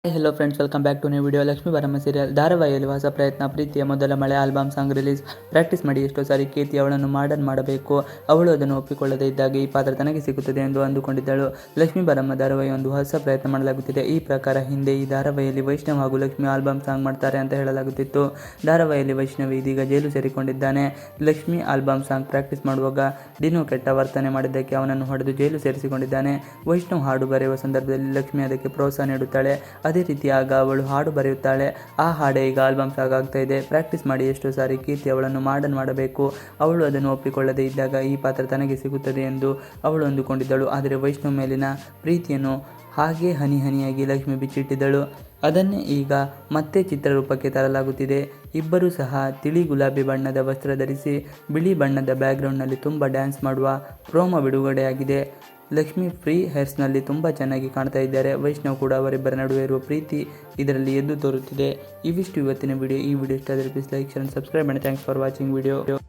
Hello friends, welcome back to new video. Lakshmi Baramma serial ಧಾರಾವಾಹಿಯಲ್ಲಿ ಹೊಸ ಪ್ರಯತ್ನ. ಪ್ರೀತಿಯ ಮೊದಲ ಮಳೆ ಆಲ್ಬಮ್ ಸಾಂಗ್ ರಿಲೀಸ್. ಪ್ರಾಕ್ಟೀಸ್ ಮಾಡಿ. ಎಷ್ಟೋ ಸಾರಿ ಕೀರ್ತಿ ಅವಳನ್ನು ಮಾಡರ್ನ್ ಮಾಡಬೇಕು, ಅವಳು ಅದನ್ನು ಒಪ್ಪಿಕೊಳ್ಳದೇ ಇದ್ದಾಗ ಈ ಪಾತ್ರ ತನಗೆ ಸಿಗುತ್ತದೆ ಎಂದು ಅಂದುಕೊಂಡಿದ್ದಳು. ಲಕ್ಷ್ಮೀ ಬಾರಮ್ಮ ಧಾರಾವಾಹಿ ಒಂದು ಹೊಸ ಪ್ರಯತ್ನ ಮಾಡಲಾಗುತ್ತಿದೆ. ಈ ಪ್ರಕಾರ ಹಿಂದೆ ಈ ಧಾರಾವಾಹಿಯಲ್ಲಿ ವೈಷ್ಣವ್ ಹಾಗೂ ಲಕ್ಷ್ಮಿ ಆಲ್ಬಮ್ ಸಾಂಗ್ ಮಾಡ್ತಾರೆ ಅಂತ ಹೇಳಲಾಗುತ್ತಿತ್ತು. ಧಾರಾವಾಹಿಯಲ್ಲಿ ವೈಷ್ಣವ್ ಇದೀಗ ಜೈಲು ಸೇರಿಕೊಂಡಿದ್ದಾನೆ. ಲಕ್ಷ್ಮಿ ಆಲ್ಬಮ್ ಸಾಂಗ್ ಪ್ರಾಕ್ಟೀಸ್ ಮಾಡುವಾಗ ಡಿನೋ ಕೆಟ್ಟ ವರ್ತನೆ ಮಾಡಿದ್ದಕ್ಕೆ ಅವನನ್ನು ಹೊಡೆದು ಜೈಲು ಸೇರಿಸಿಕೊಂಡಿದ್ದಾನೆ. ವೈಷ್ಣವ್ ಹಾಡು ಬರೆಯುವ ಸಂದರ್ಭದಲ್ಲಿ ಲಕ್ಷ್ಮಿ ಅದಕ್ಕೆ ಪ್ರೋತ್ಸಾಹ ನೀಡುತ್ತಾಳೆ. ಅದೇ ರೀತಿ ಆಗ ಅವಳು ಹಾಡು ಬರೆಯುತ್ತಾಳೆ. ಆ ಹಾಡೇ ಈಗ ಆಲ್ಬಮ್ ಸಾಂಗ್ ಆಗ್ತಾ ಇದೆ. ಪ್ರಾಕ್ಟೀಸ್ ಮಾಡಿ. ಎಷ್ಟೋ ಸಾರಿ ಕೀರ್ತಿ ಅವಳನ್ನು ಮಾಡರ್ನ್ ಮಾಡಬೇಕು, ಅವಳು ಅದನ್ನು ಒಪ್ಪಿಕೊಳ್ಳದೇ ಇದ್ದಾಗ ಈ ಪಾತ್ರ ತನಗೆ ಸಿಗುತ್ತದೆ ಎಂದು ಅವಳು ಅಂದುಕೊಂಡಿದ್ದಳು. ಆದರೆ ವೈಷ್ಣವ್ ಮೇಲಿನ ಪ್ರೀತಿಯನ್ನು ಹಾಗೇ ಹನಿ ಹನಿಯಾಗಿ ಲಕ್ಷ್ಮಿ ಬಿಚ್ಚಿಟ್ಟಿದ್ದಳು. ಅದನ್ನೇ ಈಗ ಮತ್ತೆ ಚಿತ್ರರೂಪಕ್ಕೆ ತರಲಾಗುತ್ತಿದೆ. ಇಬ್ಬರೂ ಸಹ ತಿಳಿ ಗುಲಾಬಿ ಬಣ್ಣದ ವಸ್ತ್ರ ಧರಿಸಿ ಬಿಳಿ ಬಣ್ಣದ ಬ್ಯಾಕ್ಗ್ರೌಂಡ್ನಲ್ಲಿ ತುಂಬ ಡ್ಯಾನ್ಸ್ ಮಾಡುವ ಪ್ರೋಮೋ ಬಿಡುಗಡೆಯಾಗಿದೆ. ಲಕ್ಷ್ಮಿ ಫ್ರೀ ಹೇರ್ಸ್ನಲ್ಲಿ ತುಂಬ ಚೆನ್ನಾಗಿ ಕಾಣ್ತಾ ಇದ್ದಾರೆ. ವೈಷ್ಣವ್ ಕೂಡ ಅವರಿಬ್ಬರ ನಡುವೆ ಇರುವ ಪ್ರೀತಿ ಇದರಲ್ಲಿ ಎದ್ದು ತೋರುತ್ತಿದೆ. ಇವಿಷ್ಟು ಇವತ್ತಿನ ವಿಡಿಯೋ. ಈ ವಿಡಿಯೋ ಇಷ್ಟ ಆದರೆ ಪ್ಲೀಸ್ ಲೈಕ್, ಶೇರ್, ಸಬ್ಸ್ಕ್ರೈಬ್ ಮಾಡಿ. Thanks for watching video.